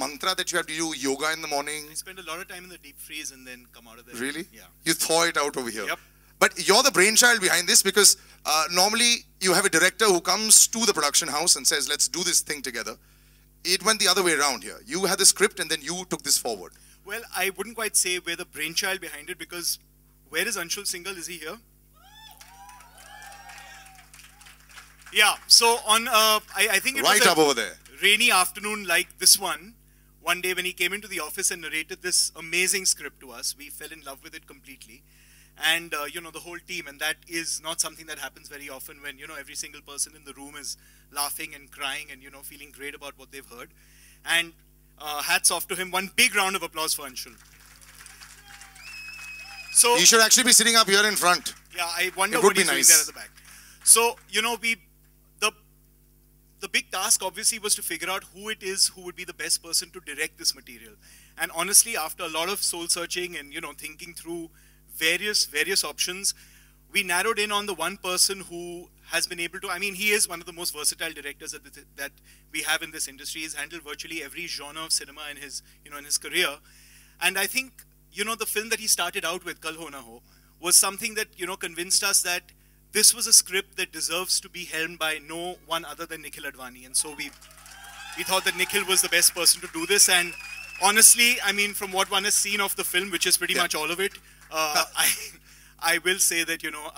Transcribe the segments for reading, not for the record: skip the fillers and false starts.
mantra that you have to do yoga in the morning? I spend a lot of time in the deep freeze and then come out of there. Really? Yeah. You thaw it out over here. Yep. But you're the brainchild behind this because normally you have a director who comes to the production house and says, let's do this thing together. It went the other way around here. You had the script and then you took this forward. Well, I wouldn't quite say we're the brainchild behind it because where is Anshul Singhal? Is he here? Yeah, so on, I think it right was up over there. Rainy afternoon like this one day when he came into the office and narrated this amazing script to us, we fell in love with it completely. And, you know, the whole team, and that is not something that happens very often when, you know, every single person in the room is laughing and crying and, you know, feeling great about what they've heard. And hats off to him. One big round of applause for Anshul. So, you should actually be sitting up here in front. Yeah, I wonder it what would be he's nice. doing there at the back. So, you know, the big task obviously was to figure out who it is who would be the best person to direct this material. And honestly, after a lot of soul searching and, you know, thinking through various options, we narrowed in on the one person who has been able to, I mean, he is one of the most versatile directors that we have in this industry. He's handled virtually every genre of cinema in his, you know, in his career. And I think, you know, the film that he started out with, Kal Ho Na Ho, was something that, you know, convinced us that this was a script that deserves to be helmed by no one other than Nikhil Advani. And so we thought that Nikhil was the best person to do this. And honestly, I mean, from what one has seen of the film, which is pretty much all of it, I will say that, you know,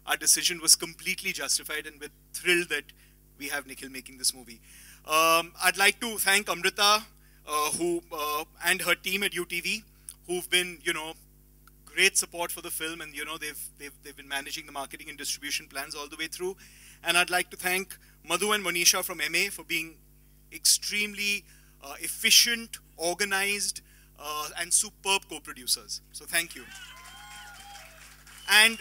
our decision was completely justified, and we're thrilled that we have Nikhil making this movie. I'd like to thank Amrita and her team at UTV, who've been, you know, great support for the film, and, you know, they've been managing the marketing and distribution plans all the way through. And I'd like to thank Madhu and Monisha from MA for being extremely efficient, organized, and superb co-producers. So thank you. And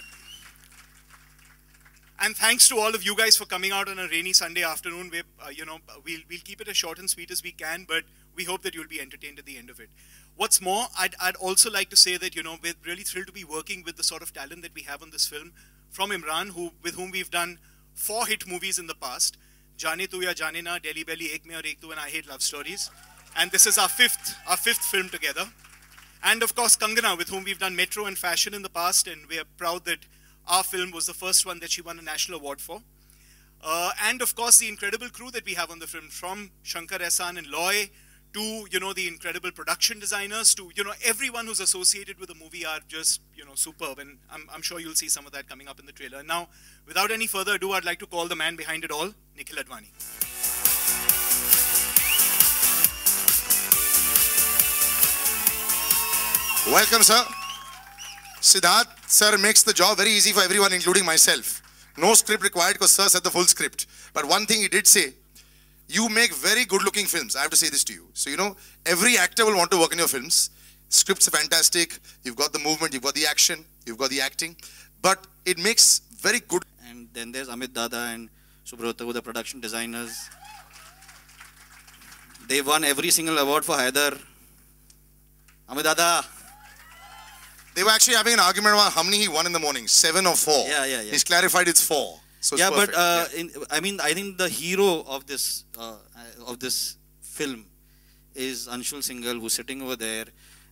thanks to all of you guys for coming out on a rainy Sunday afternoon. You know, we'll keep it as short and sweet as we can, but we hope that you'll be entertained at the end of it. What's more, I'd also like to say that, you know, we're really thrilled to be working with the sort of talent that we have on this film. From Imran, with whom we've done 4 hit movies in the past. Jaane Tu Ya Jaane Na, Delhi Belly, Ek Mein Aur Ek Tu, and I Hate Love Stories. And this is our fifth film together. And of course, Kangana, with whom we've done Metro and Fashion in the past, and we are proud that our film was the first one that she won a national award for. And of course, the incredible crew that we have on the film, from Shankar Ehsan and Loy, to, you know, the incredible production designers, to, you know, everyone who's associated with the movie are just, you know, superb. And I'm sure you'll see some of that coming up in the trailer. Now, without any further ado, I'd like to call the man behind it all, Nikhil Advani. Welcome, sir. Siddharth, sir, makes the job very easy for everyone, including myself. No script required because sir said the full script. But one thing he did say, you make very good-looking films. I have to say this to you. So, you know, every actor will want to work in your films. Scripts are fantastic. You've got the movement, you've got the action, you've got the acting. But it makes very good. And then there's Amit Dada and Subrata, who are the production designers. They won every single award for Haider. Amit Dada. They were actually having an argument about how many he won in the morning, 7 or 4. Yeah. He's clarified it's 4. So it's yeah, perfect. but I mean, I think the hero of this film is Anshul Singhal, who's sitting over there,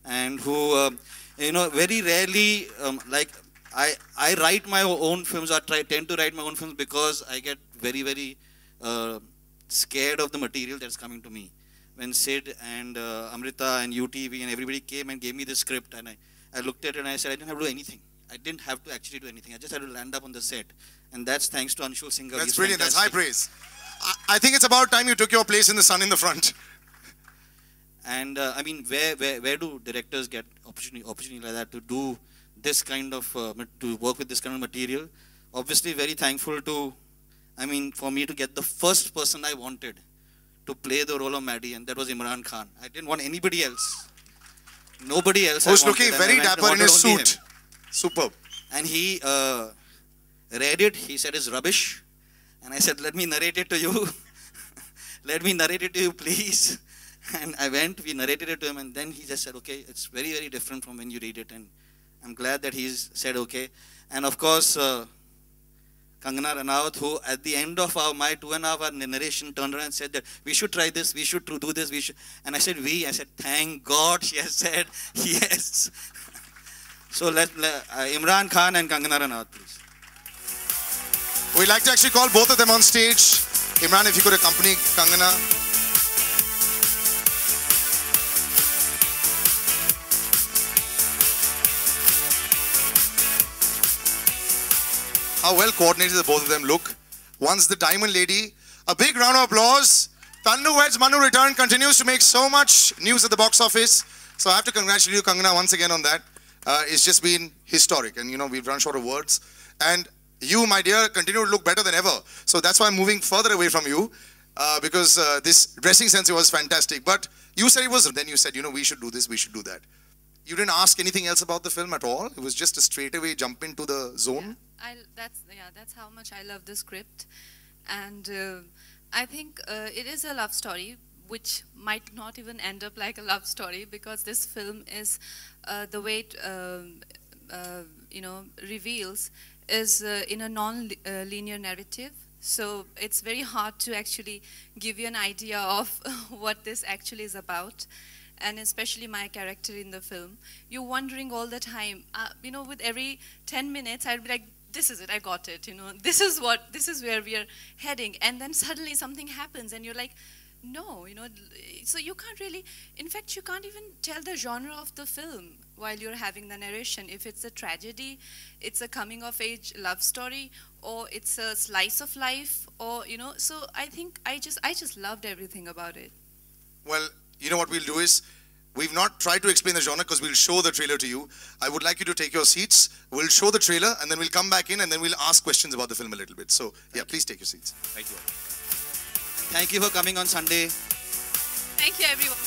and who, you know, very rarely, like, I write my own films, or tend to write my own films because I get very scared of the material that's coming to me. When Sid and Amrita and UTV and everybody came and gave me the script, and I looked at it and I said, I didn't have to do anything. I didn't have to actually do anything. I just had to land up on the set. And that's thanks to Anshul Singhal. That's brilliant. That's high praise. I think it's about time you took your place in the sun in the front. And I mean, where do directors get opportunity like that to do this kind of, to work with this kind of material? Obviously, very thankful to, I mean, for me to get the first person I wanted to play the role of Maddie, and that was Imran Khan. I didn't want anybody else. Nobody else. Who's looking very dapper in his suit. Superb. And he read it. He said it's rubbish. And I said, let me narrate it to you. Let me narrate it to you, please. And I went, we narrated it to him, and then he just said, okay, it's very different from when you read it. And I'm glad that he's said okay. And of course, Kangana Ranaut, who at the end of my 2.5 hour narration turned around and said that we should try this, we should do this, we should. And I said, I said, thank God she has said yes. So let Imran Khan and Kangana Ranaut, please. We'd like to actually call both of them on stage. Imran, if you could accompany Kangana. How well coordinated the both of them look. One's the Diamond Lady. A big round of applause. Tannu Weds Manu Return continues to make so much news at the box office. So I have to congratulate you, Kangana, once again on that. It's just been historic, and you know, we've run short of words. And you, my dear, continue to look better than ever. So that's why I'm moving further away from you, because this dressing sense was fantastic. But you said it was, then you said, you know, we should do this, we should do that. You didn't ask anything else about the film at all? It was just a straightaway jump into the zone? That's how much I love the script. And I think it is a love story, which might not even end up like a love story, because this film is, the way it you know, reveals, is in a non-linear narrative. So it's very hard to actually give you an idea of what this actually is about. And especially my character in the film. You're wondering all the time, you know, with every 10 minutes, I'd be like, this is it, I got it, you know, this is where we are heading. And then suddenly something happens and you're like, no, you know, so you can't really, in fact, you can't even tell the genre of the film while you're having the narration. If it's a tragedy, it's a coming of age love story, or it's a slice of life, or, you know, so I think I just loved everything about it. Well, you know what we'll do is, we've not tried to explain the genre because we'll show the trailer to you. I would like you to take your seats. We'll show the trailer and then we'll come back in and then we'll ask questions about the film a little bit. So, yeah, please take your seats. Thank you. Thank you for coming on Sunday. Thank you, everyone.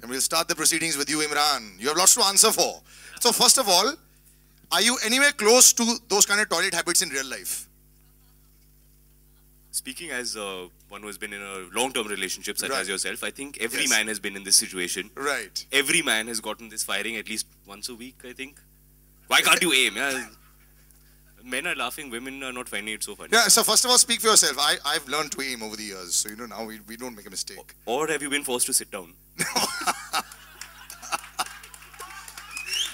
And we'll start the proceedings with you, Imran. You have lots to answer for. So first of all, are you anywhere close to those kind of toilet habits in real life? Speaking as one who has been in a long-term relationship such Right. as yourself, I think every Yes. man has been in this situation. Right. Every man has gotten this firing at least once a week, I think. Why can't you aim? Yeah? Men are laughing, women are not finding it so funny. Yeah, so first of all, speak for yourself. I've learned to aim over the years. So, you know, now we don't make a mistake. Or have you been forced to sit down?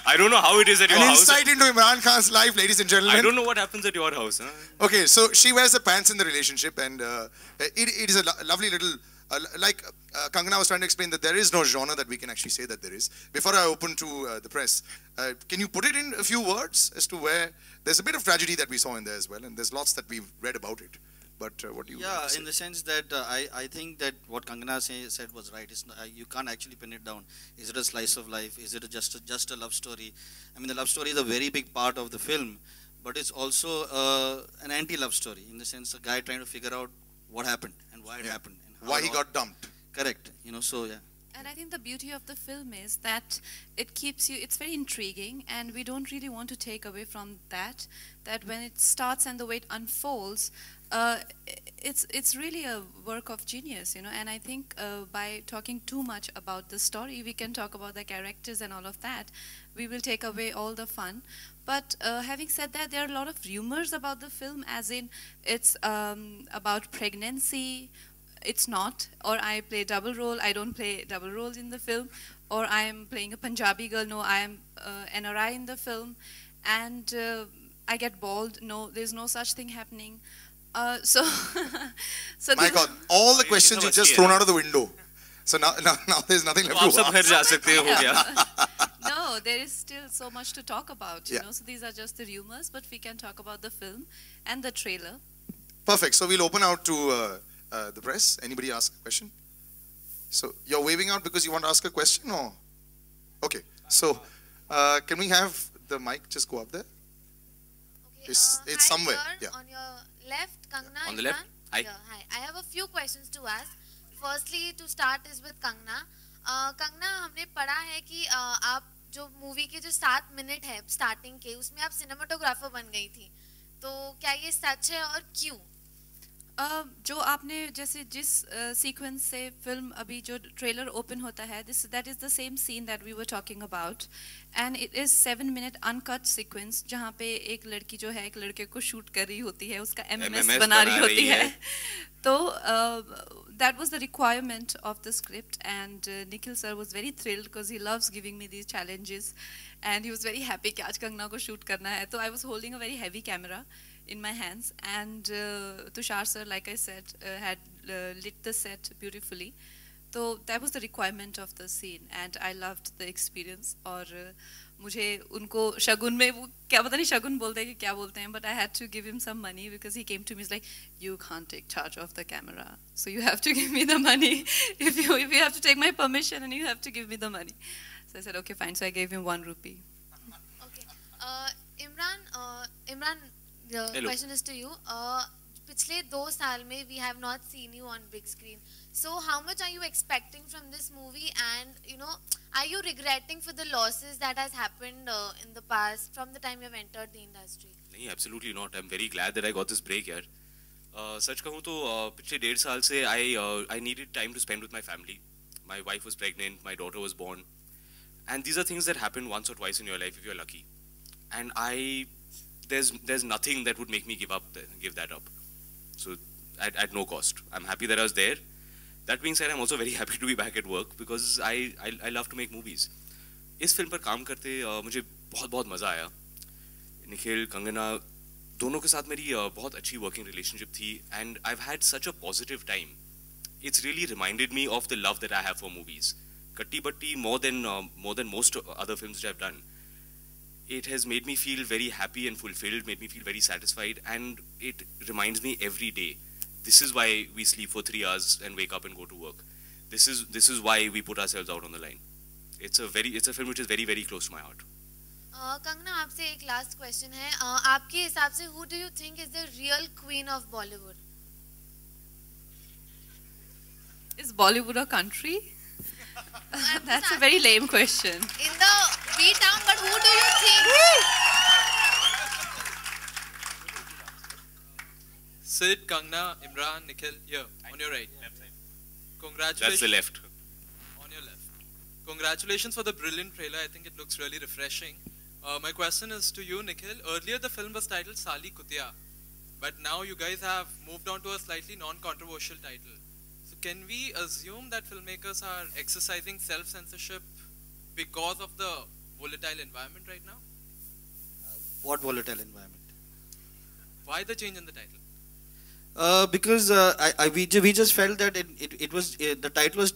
I don't know how it is at your An house. insight into Imran Khan's life, ladies and gentlemen. I don't know what happens at your house. Huh? Okay, so she wears the pants in the relationship, and it is a lovely little, Kangana was trying to explain that there is no genre that we can actually say that there is. Before I open to the press, can you put it in a few words as to where there's a bit of tragedy that we saw in there as well, and there's lots that we've read about it. But what do you Yeah, say? in the sense that I think that what Kangana said was right. It's, you can't actually pin it down. Is it a slice of life? Is it just a love story? I mean, the love story is a very big part of the film, but it's also an anti-love story, in the sense a guy trying to figure out what happened and why it happened. And Why he got dumped. Correct. You know, so yeah. And I think the beauty of the film is that it keeps you, it's very intriguing, and we don't really want to take away from that when it starts and the way it unfolds, it's really a work of genius, you know. And I think by talking too much about the story, we can talk about the characters and all of that. We will take away all the fun. But having said that, there are a lot of rumors about the film, as in it's about pregnancy. It's not, or I play double role. I don't play double roles in the film, or I am playing a Punjabi girl. No, I am NRI in the film, and I get bald. No, there's no such thing happening. So My God, all the questions you've just thrown out of the window. So now there's nothing left आप to सब घर ask. जा सकते हो क्या? No, there is still so much to talk about, you Yeah. know. So these are just the rumors, but we can talk about the film and the trailer. Perfect. So we'll open out to the press. Anybody ask a question? So you're waving out because you want to ask a question, or? Okay. So can we have the mic just go up there? Okay, It's hi somewhere, here, yeah. on your left, Kangna. On the left? Imran. Hi. Yeah, hi. I have a few questions to ask. Firstly, to start is with Kangna. Kangna, हमने पढ़ा है कि आप जो movie के जो 7 minute है starting के, उसमें आप सिनेमाटोग्राफर बन गई थी. तो क्या ये सच है और क्यों? जो आपने जैसे जिस सीक्वेंस से फिल्म अभी जो ट्रेलर ओपन होता है this that is the same scene that we were talking about and it is 7 minute uncut sequence जहाँ पे एक लड़की जो है एक लड़के को शूट कर रही होती है उसका एमएमएस बना रही होती है तो that was the requirement of the script and Nikhil sir was very thrilled because he loves giving me these challenges and he was very happy कि आज कंगना को shoot करना है तो I was holding a very heavy camera in my hands and Tushar sir like I said had lit the set beautifully so that was the requirement of the scene and I loved the experience और मुझे उनको शगुन में वो क्या पता नहीं शगुन बोलते हैं कि क्या बोलते हैं but I had to give him some money because he came to me he's like you can't take charge of the camera so you have to give me the money if you have to take my permission and you have to give me the money so I said okay fine so I gave him 1 rupee. Okay. Imran, the Hello. question is to you. पिछले 2 साल में we have not seen you on big screen. So how much are you expecting from this movie? And you know, are you regretting for the losses that has happened in the past from the time you have entered the industry? नहीं, absolutely not. I'm very glad that I got this break यार. सच कहूँ तो पिछले 1.5 साल से I needed time to spend with my family. My wife was pregnant, my daughter was born, and these are things that happen once or twice in your life if you're lucky. And there's nothing that would make me give that up. So at no cost. I'm happy that I was there. That being said, I'm also very happy to be back at work because I love to make movies. इस film पर काम करते मुझे बहुत मज़ा आया. निखिल, कंगना दोनों के साथ मेरी बहुत अच्छी working relationship थी and I've had such a positive time. It's really reminded me of the love that I have for movies. Katti Batti more than most other films that I've done. It has made me feel very happy and fulfilled, made me feel very satisfied, and it reminds me every day. This is why we sleep for 3 hours and wake up and go to work. This is why we put ourselves out on the line. It's a film which is very close to my heart. Kangana, आपसे एक last question है. आपके हिसाब से who do you think is the real queen of Bollywood? Is Bollywood a country? That's a very lame question. In the B-town, but who do you think? Sid, Kangna, Imran, Nikhil, here, on your right. Left side. Congratulations. That's the left. On your left. Congratulations for the brilliant trailer. I think it looks really refreshing. My question is to you, Nikhil. Earlier, the film was titled Sali Kutia, but now you guys have moved on to a slightly non-controversial title. So can we assume that filmmakers are exercising self-censorship because of the volatile environment right now? What volatile environment? Why the change in the title? Because we just felt that it was the title was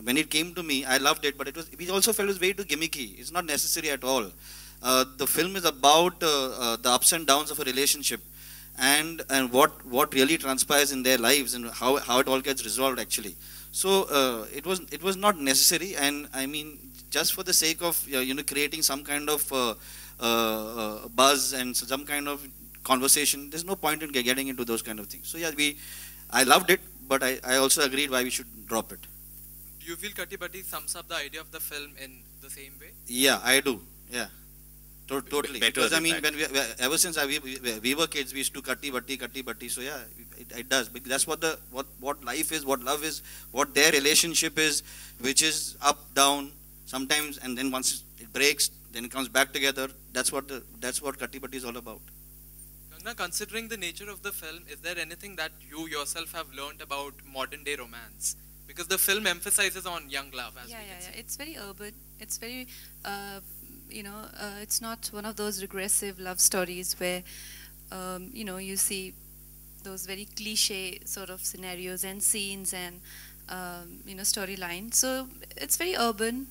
when it came to me I loved it, but we also felt it was way too gimmicky. It's not necessary at all. The film is about the ups and downs of a relationship and what really transpires in their lives and how it all gets resolved actually. So it was not necessary, and I mean just for the sake of creating some kind of buzz and some kind of conversation, there's no point in getting into those kind of things. So yeah, I loved it, but I also agreed why we should drop it. Do you feel Katti Batti sums up the idea of the film in the same way? Yeah, I do. Yeah, totally. Better Because I than mean, that. ever since we were kids, we used to Katti Batti. So yeah, it does. Because that's what life is, what love is, what their relationship is, which is up, down, sometimes, and then once it breaks, then it comes back together. That's what Katti Batti is all about. Kangna, considering the nature of the film, is there anything that you yourself have learned about modern day romance? Because the film emphasizes on young love, as we can see. It's very urban. It's very, it's not one of those regressive love stories where, you see those very cliche sort of scenarios and scenes and, storylines. So it's very urban,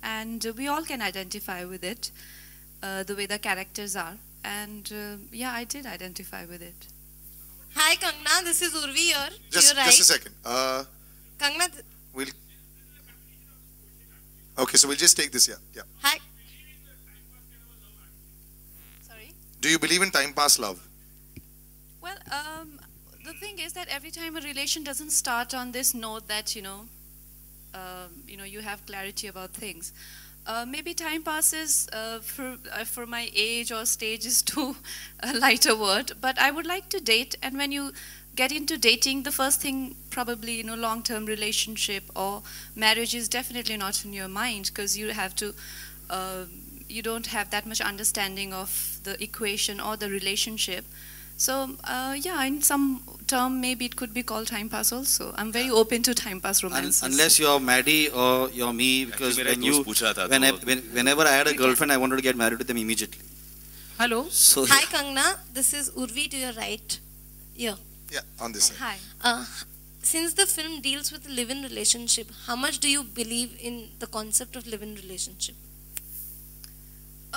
and we all can identify with it, the way the characters are. And I did identify with it. Hi Kangna, this is Urvi here. Just You're right. a second. Kangna, Okay, so we'll just take this here. Yeah. hi. Sorry. Do you believe in time pass love? Well, the thing is that every time a relation doesn't start on this note that you have clarity about things. Maybe time passes for my age or stage is too a lighter word, but I would like to date, and when you get into dating, the first thing probably, you know, long-term relationship or marriage is definitely not in your mind, because you have to, you don't have that much understanding of the equation or the relationship. So yeah, in some term, maybe it could be called time pass also. I'm very open to time pass romances. Unless you're Maddie or you're me, because whenever I had a girlfriend, I wanted to get married to them immediately. Hello. So Hi Kangna, this is Urvi to your right. Yeah. Yeah, on this side. Hi. Since the film deals with a live-in relationship, how much do you believe in the concept of live-in relationship?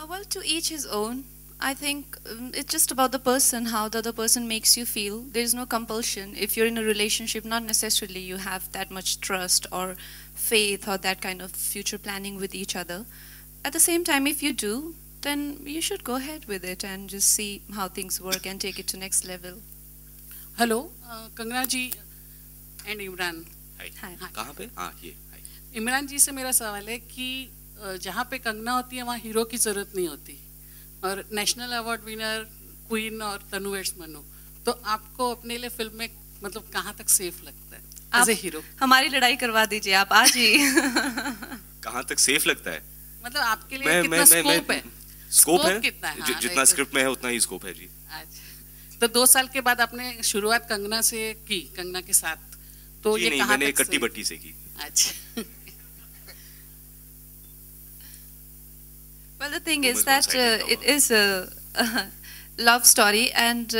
Well, to each his own. I think it's just about the person, how the other person makes you feel. There is no compulsion. If you're in a relationship, not necessarily you have that much trust or faith or that kind of future planning with each other. At the same time, if you do, then you should go ahead with it and just see how things work and take it to next level. Hello, Kangna ji and Imran. Hi. कहाँ पे? हाँ ये. इमरान जी से मेरा सवाल है कि जहाँ पे कंगना होती है वहाँ हीरो की जरूरत नहीं होती, और नेशनल अवार्ड विनर क्वीन और तनु वेट्स मनु, तो आपको अपने लिए फिल्म में मतलब कहाँ तक सेफ लगता है एज ए हीरो? हमारी लड़ाई करवा दीजिए आप आज ही. कहाँ तक सेफ लगता है? मतलब आपके लिए कितना स्कोप है? स्कोप है? कितना है? हाँ, जितना स्क्रिप्ट में है उतना ही स्कोप है जी. अच्छा, तो 2 साल के बाद आपने शुरुआत कंगना से की, कंगना के साथ, तो ये कहाँ मैंने तक कट्टी बट्टी से की. अच्छा. Well, the thing is that it is a love story, and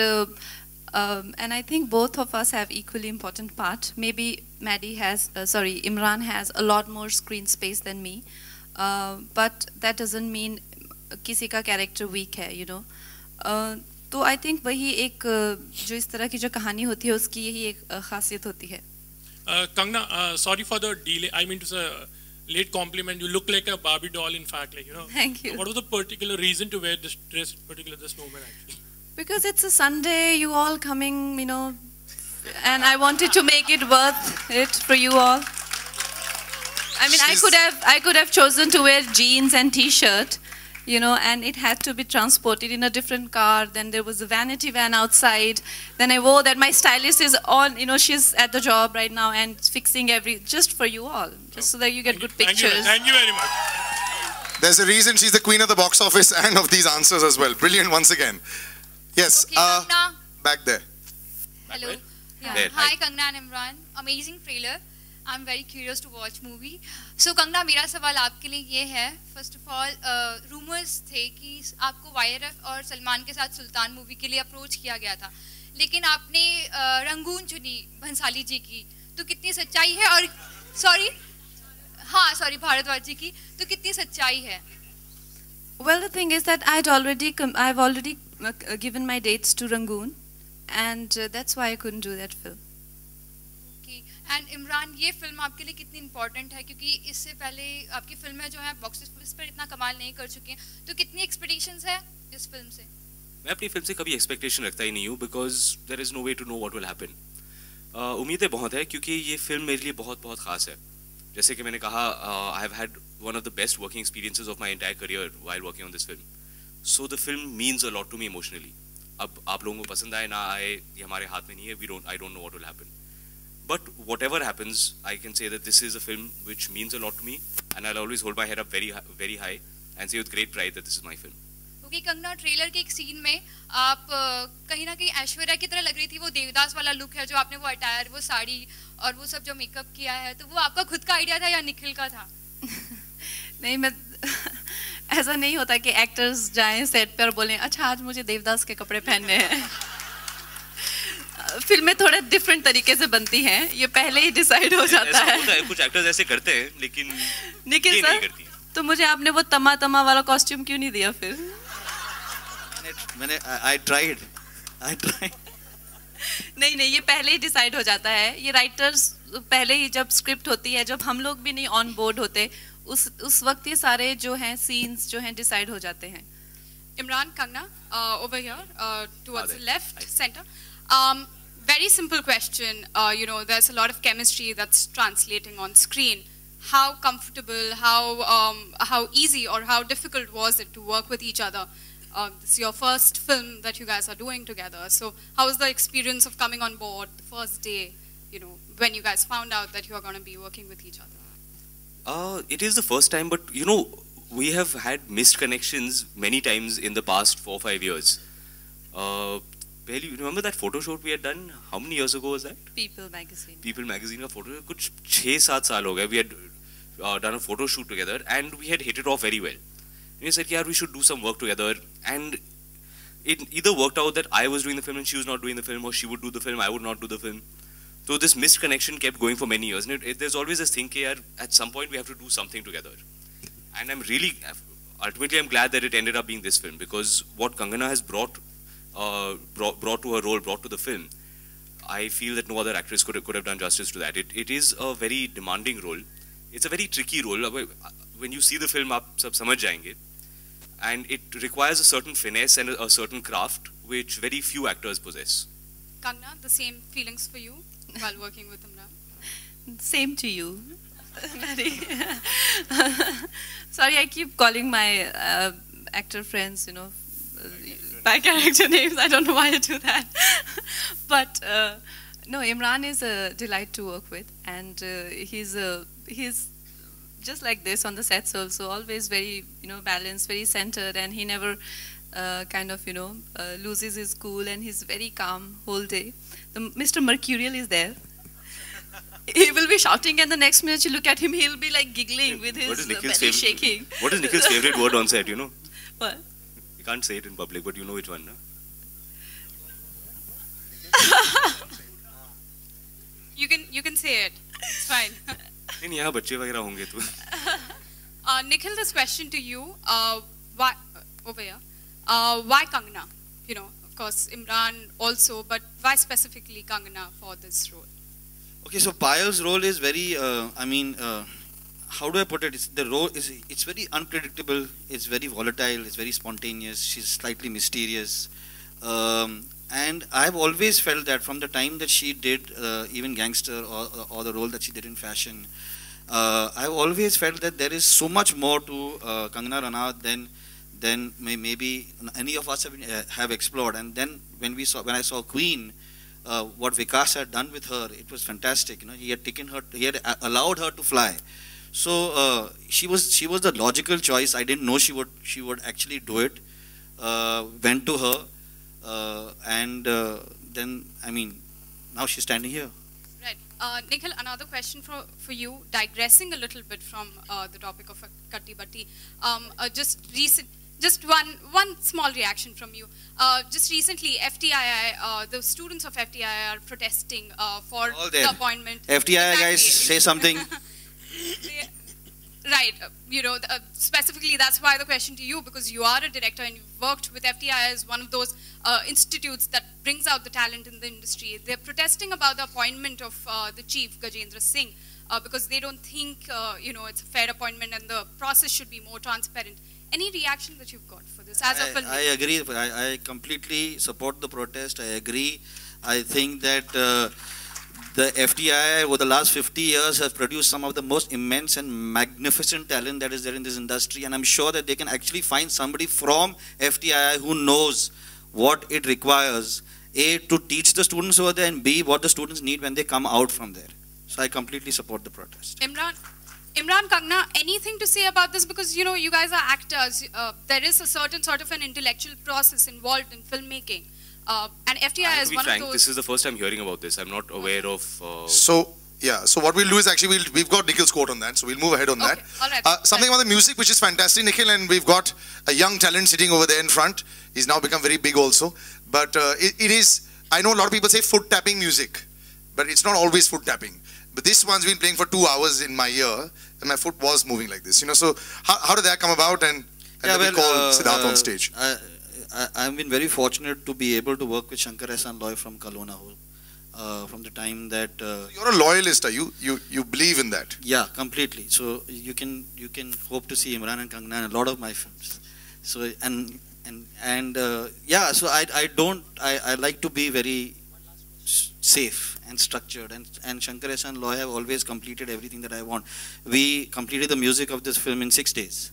I think both of us have equally important part. Maybe Maddie has, Imran has a lot more screen space than me, but that doesn't mean किसी का character weak है, you know. तो I think वही एक जो इस तरह की जो कहानी होती है उसकी यही एक खासियत होती है. Kangna, sorry for the delay. I mean to say, late compliment. You look like a Barbie doll, in fact. Like, you know. Thank you. What was the particular reason to wear this dress, this moment, actually? Because it's a Sunday, you all coming, you know, and I wanted to make it worth it for you all. I mean, I could have chosen to wear jeans and T-shirt, you know, and it had to be transported in a different car. Then there was a vanity van outside. Then I wore that. My stylist is on, you know, she's at the job right now and fixing just for you all, just so that you get good pictures. Thank you very much. There's a reason she's the queen of the box office and of these answers as well. Brilliant once again. Yes, okay, Kangna. Back there. Hello. Yeah. There, Hi, Kangna and Imran. Amazing trailer. I'm very curious to watch movie. So, Kangna, मेरा सवाल आपके लिए ये है. First of all, rumors थे कि आपको YRF और सलमान के साथ सुल्तान मूवी के लिए अप्रोच किया गया था, लेकिन आपने रंगून चुनी भंसाली जी की, तो कितनी सच्चाई है? और सॉरी भारद्वाज जी की, तो कितनी सच्चाई है? Well, the thing is that I've already given my dates to Rangoon, and that's why I couldn't do that film. And Imran, ये फिल्म आपके लिए कितनी इंपॉर्टेंट है, क्योंकि इससे पहले आपकी फिल्में जो हैं बॉक्स ऑफिस पर इतना कमाल नहीं कर चुकी हैं, तो कितनी एक्सपेक्टेशंस है इस फिल्म से? मैं अपनी फिल्म से कभी एक्सपेक्टेशन रखता ही नहीं हूँ, because there is no way to know what will happen. उम्मीदें बहुत है क्योंकि ये फिल्म मेरे लिए बहुत बहुत खास है. जैसे कि मैंने कहा, I have had one of the best working experiences of my entire career while working on this film. So the film means a lot to me emotionally. अब आप लोगों को पसंद आए ना आए ये हमारे हाथ में नहीं है. I don't know what will happen. But whatever happens, I can say that this is a film which means a lot to me, and I'll always hold my head up very high and say with great pride that this is my film. Okay, Kangana, trailer के एक scene में आप कहीं ना कहीं ऐश्वर्या की तरह लग रही थी. वो देवदास वाला लुक है जो आपने, वो अटायर, वो साड़ी और वो सब जो मेकअप किया है, तो वो आपका खुद का आइडिया था या निखिल का था? नहीं, मैं ऐसा नहीं होता कि एक्टर्स जाएं सेट पर और बोलें अच्छा आज मुझे देवदास के कपड़े पहनने हैं. फिल्में थोड़े डिफरेंट तरीके से बनती हैं, ये पहले ही डिसाइड हो जाता है. कुछ एक्टर्स ऐसे करते हैं, लेकिन निखिल सर, नहीं करती. तो मुझे आपने वो तमा वाला कॉस्ट्यूम क्यों नहीं दिया फिर? मैंने I tried. नहीं, ये पहले ही डिसाइड हो जाता है. ये राइटर्स पहले ही, जब स्क्रिप्ट होती है, जब हम लोग भी नहीं ऑन बोर्ड होते, उस वक्त ये सारे जो हैं सीन्स जो हैं डिसाइड हो जाते हैं. Imran, Kangna, over here, towards the left, center. Very simple question. You know, there's a lot of chemistry that's translating on screen. How comfortable, how easy or how difficult was it to work with each other? This is your first film that you guys are doing together. So how was the experience of coming on board the first day, you know, when you guys found out that you are going to be working with each other? It is the first time, but you know, we have had missed connections many times in the past 4 or 5 years. Well, you remember that photo shoot we had done? How many years ago was that? People magazine. People magazine का photo कुछ 6-7 साल हो गए. We had done a photo shoot together and we had hit it off very well. And we said, yeah, we should do some work together. And it either worked out that I was doing the film and she was not doing the film, or she would do the film, I would not do the film. So this missed connection kept going for many years. And there's always this thing, at some point we have to do something together. And ultimately I'm glad that it ended up being this film, because what Kangana has brought to her role, brought to the film, I feel that no other actress could have done justice to that. It is a very demanding role. It's a very tricky role. When you see the film, aap sab samajh jayenge. And it requires a certain finesse and a certain craft which very few actors possess. Kangna, the same feelings for you while working with Imran? Same to you. Sorry, I keep calling my actor friends, you know, by character names. I don't know why I do that. But no, Imran is a delight to work with, and he's just like this on the sets also, always very, you know, balanced, very centered, and he never loses his cool, and he's very calm whole day. Mr. Mercurial is there. He will be shouting, and the next minute you look at him, he'll be like giggling with his belly shaking. What is Nikhil's favorite word on set, you know? What? You can't say it in public, but you know which one, no? You can say it. It's fine. नहीं यहाँ बच्चे वगैरह होंगे तो. Nikhil, this question to you. Why over here? Why Kangna? You know, of course Imran also, but why specifically Kangana for this role? Okay, so Payal's role is very, how do I put it? It's very unpredictable, it's very volatile, it's very spontaneous, she's slightly mysterious. And I've always felt that from the time that she did even Gangster or the role that she did in Fashion, I've always felt that there is so much more to Kangana Ranaut than maybe any of us have explored. And then when I saw Queen, what Vikas had done with her, it was fantastic. You know, he had allowed her to fly. So she was the logical choice. I didn't know she would actually do it. Went to her, and then now she's standing here. Right, Nikhil. Another question for you, digressing a little bit from the topic of Katti Batti. Just one small reaction from you. Just recently, FTII, the students of FTII are protesting for the appointment. FTII guys, say something. Right, specifically that's why the question to you, because you are a director and you've worked with FTII as one of those institutes that brings out the talent in the industry. They're protesting about the appointment of the chief, Gajendra Singh, because they don't think it's a fair appointment and the process should be more transparent. Any reaction that you've got for this as a filmmaker? I agree. I completely support the protest. I agree. I think that the FTII over the last 50 years has produced some of the most immense and magnificent talent that is there in this industry. And I'm sure that they can actually find somebody from FTII who knows what it requires, A, to teach the students over there, and B, what the students need when they come out from there. So I completely support the protest. Imran, Kangna, anything to say about this? Because, you guys are actors. There is a certain sort of an intellectual process involved in filmmaking. And FTII is one of those... This is the first time hearing about this. I'm not aware of... So what we'll do is actually, we've got Nikhil's quote on that, so we'll move ahead on that. All right. Something about the music, which is fantastic, Nikhil, and we've got a young talent sitting over there in front. He's now become very big also. But it is, I know a lot of people say foot tapping music, but it's not always foot tapping. But this one's been playing for 2 hours in my ear, and my foot was moving like this. So how did that come about? And then we call Siddharth on stage. I've been very fortunate to be able to work with Shankar Ehsaan Loy from Kalona, from the time that... You're a loyalist, are you? You believe in that? Yeah, completely. So you can hope to see Imran and Kangana in a lot of my films. So so I like to be very safe and structured, and Shankar Ehsaan Loy have always completed everything that I want. We completed the music of this film in 6 days.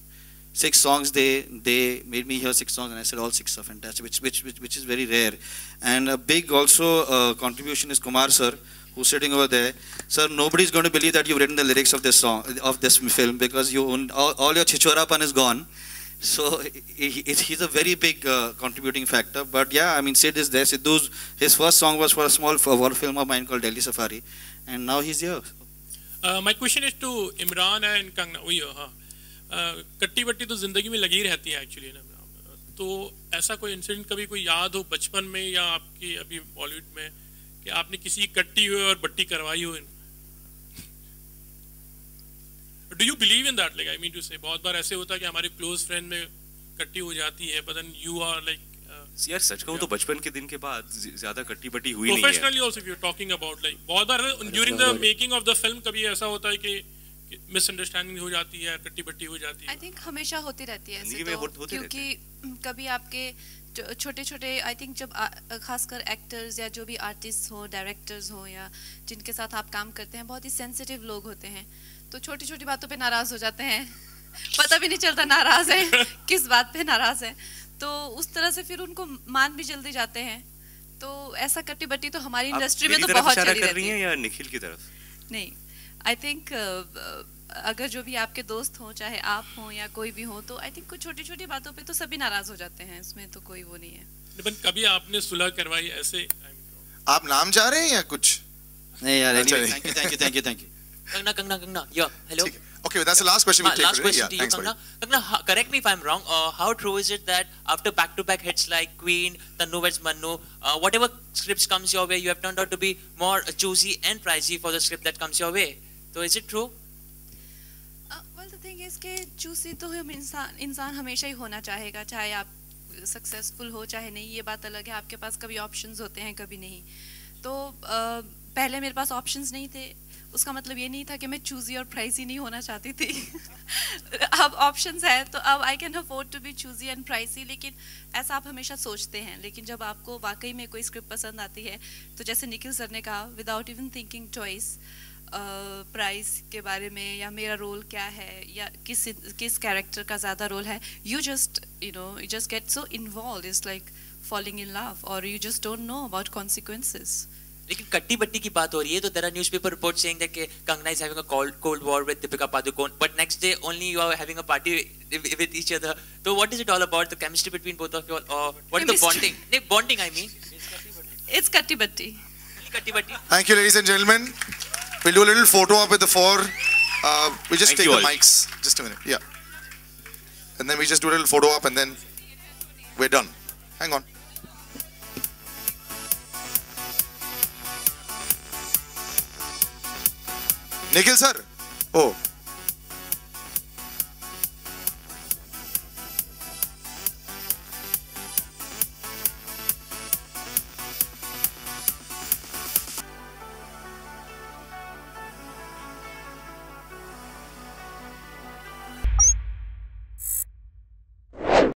6 songs. They made me hear 6 songs, and I said all 6 are fantastic, which is very rare. And a big also contribution is Kumar sir, who's sitting over there. Sir, nobody's going to believe that you've written the lyrics of this song, of this film, because all your chichorapan is gone. So he's a very big contributing factor. But yeah, I mean, Sid is there. His first song was for a war film of mine called Delhi Safari, and now he's here. My question is to Imran and Kangna. कट्टी बट्टी तो जिंदगी में लगी रहती है actually ना, तो ऐसा कोई इंसिडेंट कभी कोई याद हो बचपन में या आपकी अभी बॉलीवुड में कि आपने किसी कट्टी हुई और बट्टी करवाई हो? Do you believe in that? Like, I mean to say, बहुत बार ऐसे होता है कि हमारे क्लोज फ्रेंड में कट्टी हो जाती है, but then you are like यार सच कहूँ तो बचपन के दिन के बाद ज्यादा कट्टी बट्टी हुई नहीं है. Professionally also, if you're talking about like बहुत बार during the making of the film कभी ऐसा होता है कि मिसअंडरस्टैंडिंग हो जाती है, कट्टी बट्टी हो जाती है? आई थिंक हमेशा होती रहती है ऐसे तो, क्योंकि कभी आपके छोटे छोटे आई थिंक जब खासकर एक्टर्स या जो भी आर्टिस्ट हो, डायरेक्टर्स हो या जिनके साथ आप काम करते हैं, बहुत ही सेंसिटिव लोग होते हैं, तो छोटी छोटी बातों पे नाराज हो जाते हैं, पता भी नहीं चलता नाराज है किस बात पे नाराज है, तो उस तरह से फिर उनको मान भी जल्दी जाते हैं. तो ऐसा कट्टी बट्टी तो हमारी इंडस्ट्री में तो बहुत चली रहती है. या निखिल की तरफ? नहीं, आई थिंक अगर जो भी आपके दोस्त हों, चाहे आप हों या कोई भी हो, तो आई थिंक कुछ छोटी छोटी बातों पे तो सभी नाराज हो जाते हैं, इसमें तो कोई वो नहीं है. लेकिन कभी आपने सुलह करवाई ऐसे? आप नाम जा रहे हैं या कुछ? नहीं यार, thank you. Kangna, yeah, hello. Okay, that's the last question we take. Last question to you, thanks, Kangna. Kangna, correct me if I'm wrong. How true is it that after back-to-back hits like Queen, Tannu vs Mannu, whatever scripts comes your way, you have turned out to be more choosy and pricey for the script that comes your way? So is it true? Well, the thing is कि choosy तो हम इंसान हमेशा ही होना चाहेगा, चाहे आप successful हो चाहे नहीं, ये बात अलग है. आपके पास कभी ऑप्शंस होते हैं, कभी नहीं. तो पहले मेरे पास ऑप्शंस नहीं थे, उसका मतलब ये नहीं था कि मैं चूजी और प्राइसी नहीं होना चाहती थी. अब ऑप्शंस है तो अब I can afford to be choosy and pricey. लेकिन ऐसा आप हमेशा सोचते हैं, लेकिन जब आपको वाकई में कोई स्क्रिप्ट पसंद आती है, तो जैसे निखिल सर ने कहा, without even thinking twice price के बारे में या मेरा रोल क्या है या किस कैरेक्टर का ज़्यादा रोल है, you just get so involved. It's like falling in love, और you just don't know about consequences. लेकिन कट्टी बट्टी की बात हो रही है, तो there are newspaper reports saying that Kangna is having a cold war with Deepika Padukone, but next day only you are having a party with each other. So what is it all about? The chemistry between both of you, or what is the bonding? No, bonding, I mean. It's katti batti. Katti batti. Thank you, ladies and gentlemen. We'll do a little photo op with the four. We just take the mics. Just a minute. Yeah. And then we just do a little photo op, and then we're done. Hang on. Nikhil sir. Oh.